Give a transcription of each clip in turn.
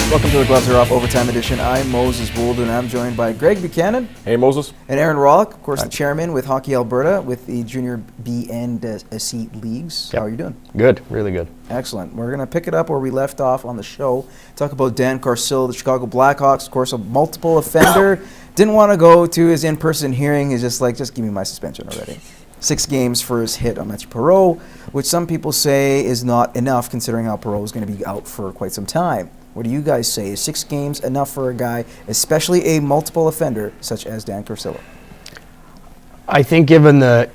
Welcome to the Gloves Are Off Overtime Edition. I'm Moses Woldu, and I'm joined by Greg Buchanan. Hey, Moses. And Aaron Rawlake, of course, the chairman with Hockey Alberta with the Junior B and C leagues. Yep. How are you doing? Good, really good. Excellent. We're going to pick it up where we left off on the show. Talk about Dan Carcillo, the Chicago Blackhawks, of course, a multiple offender. Didn't want to go to his in-person hearing. He's just like, just give me my suspension already. 6 games for his hit on Matthew Perreault, which some people say is not enough considering how Perreault is going to be out for quite some time. What do you guys say? Is 6 games enough for a guy, especially a multiple offender such as Dan Carcillo? I think given the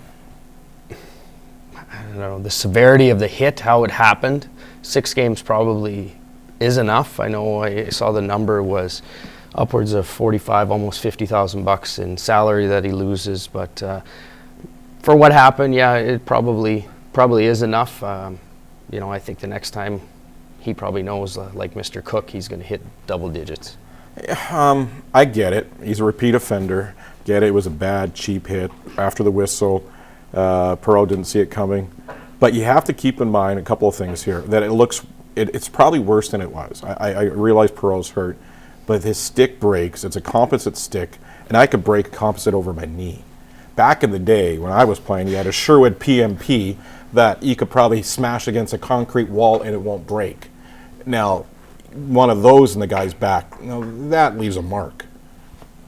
severity of the hit, how it happened, 6 games probably is enough. I know I saw the number was upwards of 45, almost $50,000 in salary that he loses, but for what happened, yeah, it probably is enough. I think the next time he probably knows, like Mr. Cook, he's going to hit double digits. I get it. He's a repeat offender. Get it. It was a bad, cheap hit after the whistle. Perreault didn't see it coming. But you have to keep in mind a couple of things here. That it's probably worse than it was. I realize Perreault's hurt, but his stick breaks. It's a composite stick, and I could break a composite over my knee. Back in the day when I was playing, you had a Sherwood PMP that you could probably smash against a concrete wall and it won't break. Now, one of those in the guy's back, that leaves a mark.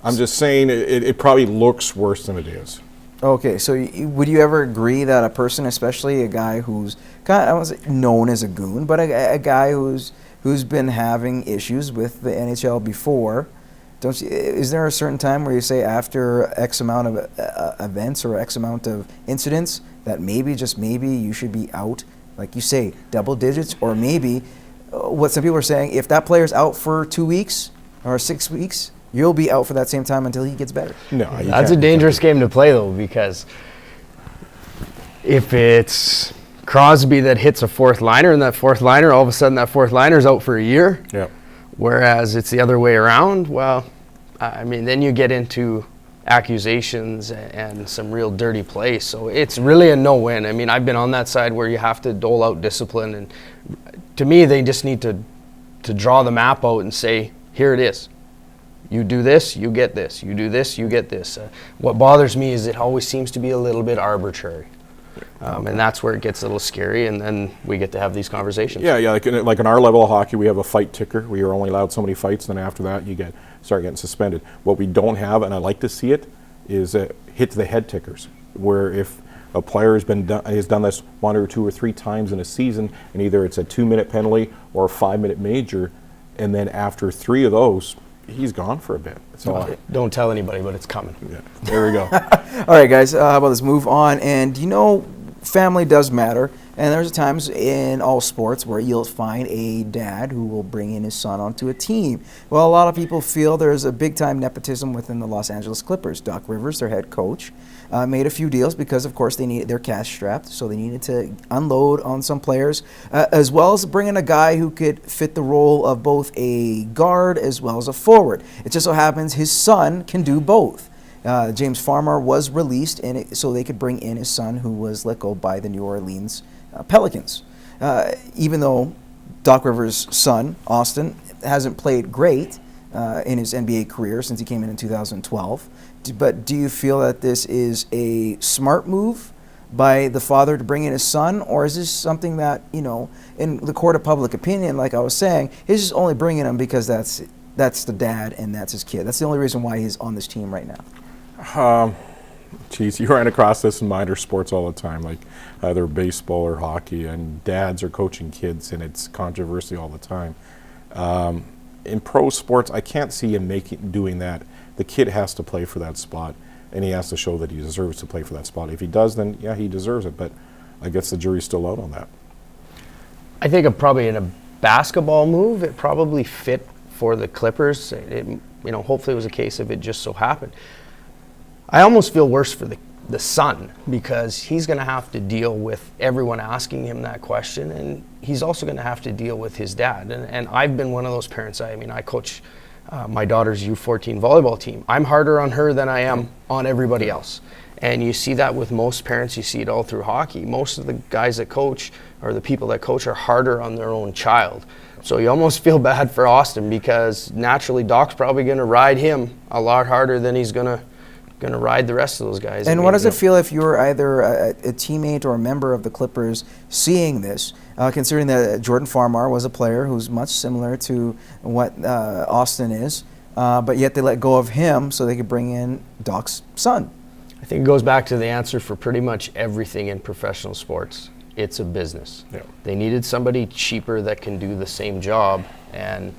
I'm just saying it probably looks worse than it is. Okay, so would you ever agree that a person, especially a guy who's kind of, I won't say known as a goon, but a guy who's been having issues with the NHL before, is there a certain time where you say after X amount of events or X amount of incidents that maybe, just maybe, you should be out, like you say, double digits, or maybe what some people are saying, if that player's out for 2 weeks or 6 weeks, you'll be out for that same time until he gets better? No, that's a dangerous game to play, though, because if it's Crosby that hits a fourth liner, and that fourth liner, all of a sudden that fourth liner's out for a year, yeah. Whereas it's the other way around, well, I mean, then you get into accusations and some real dirty play. So it's really a no-win. I mean, I've been on that side where you have to dole out discipline, and to me, they just need to draw the map out and say, here it is. You do this, you get this. You do this, you get this. What bothers me is it always seems to be a little bit arbitrary. And that's where it gets a little scary, and then we get to have these conversations. Yeah, like in our level of hockey, we have a fight ticker. We are only allowed so many fights, and then after that, you start getting suspended. What we don't have, and I like to see it, is hit to the head tickers, where if a player has done this 1 or 2 or 3 times in a season, and either it's a 2-minute penalty or a 5-minute major, and then after 3 of those, he's gone for a bit. So don't tell anybody, but it's coming. Yeah, there we go. All right, guys, how about this? Move on. And family does matter, and there's times in all sports where you'll find a dad who will bring in his son onto a team. Well, a lot of people feel there's a big-time nepotism within the Los Angeles Clippers. Doc Rivers, their head coach, made a few deals because, of course, they're cash-strapped, so they needed to unload on some players, as well as bring in a guy who could fit the role of both a guard as well as a forward. It just so happens his son can do both. James Farmer was released so they could bring in his son, who was let go by the New Orleans Pelicans. Even though Doc Rivers' son, Austin, hasn't played great in his NBA career since he came in 2012. But do you feel that this is a smart move by the father to bring in his son, or is this something that, in the court of public opinion, like I was saying, he's just only bringing him because that's the dad and that's his kid? That's the only reason why he's on this team right now. You run across this in minor sports all the time, like either baseball or hockey, and dads are coaching kids, and it's controversy all the time. In pro sports, I can't see him doing that. The kid has to play for that spot, and he has to show that he deserves to play for that spot. If he does, then yeah, he deserves it, but I guess the jury's still out on that. I think probably in a basketball move, it probably fit for the Clippers. Hopefully it was a case of it just so happened. I almost feel worse for the son, because he's going to have to deal with everyone asking him that question, and he's also going to have to deal with his dad. And I've been one of those parents. I coach my daughter's U14 volleyball team. I'm harder on her than I am on everybody else. And you see that with most parents, you see it all through hockey. Most of the guys that coach, or the people that coach, are harder on their own child. So you almost feel bad for Austin, because naturally Doc's probably going to ride him a lot harder than he's going to ride the rest of those guys. And what does it feel if you're either a teammate or a member of the Clippers seeing this, considering that Jordan Farmar was a player who's much similar to what Austin is, but yet they let go of him so they could bring in Doc's son? I think it goes back to the answer for pretty much everything in professional sports. It's a business. Yeah. They needed somebody cheaper that can do the same job, and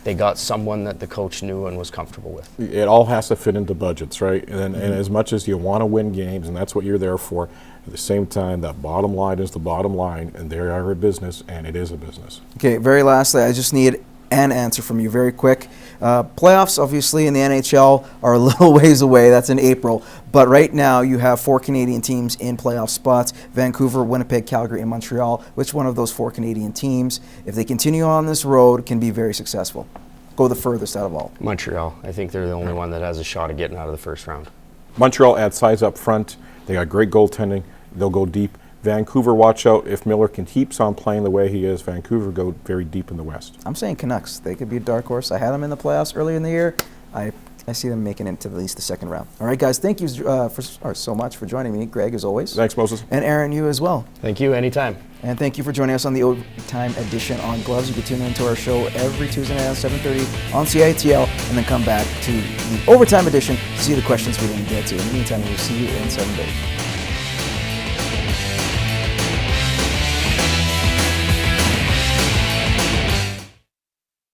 they got someone that the coach knew and was comfortable with. It all has to fit into budgets, right? And as much as you want to win games, and that's what you're there for, at the same time, that bottom line is the bottom line, and they are a business, and it is a business. Okay, very lastly, I just need an answer from you very quick. Playoffs, obviously, in the NHL are a little ways away. That's in April. But right now, you have 4 Canadian teams in playoff spots: Vancouver, Winnipeg, Calgary, and Montreal. Which one of those 4 Canadian teams, if they continue on this road, can be very successful? Go the furthest out of all. Montreal. I think they're the only one that has a shot of getting out of the first round. Montreal adds size up front. They got great goaltending. They'll go deep. Vancouver, watch out. If Miller keeps on playing the way he is, Vancouver go very deep in the West. I'm saying Canucks. They could be a dark horse. I had them in the playoffs earlier in the year. I see them making it to at least the second round. All right, guys, thank you so much for joining me. Greg, as always. Thanks, Moses. And Aaron, you as well. Thank you, anytime. And thank you for joining us on the Overtime edition on Gloves. You can tune into our show every Tuesday night at 7:30 on CITL, and then come back to the Overtime edition to see the questions we didn't get to. In the meantime, we'll see you in 7 days.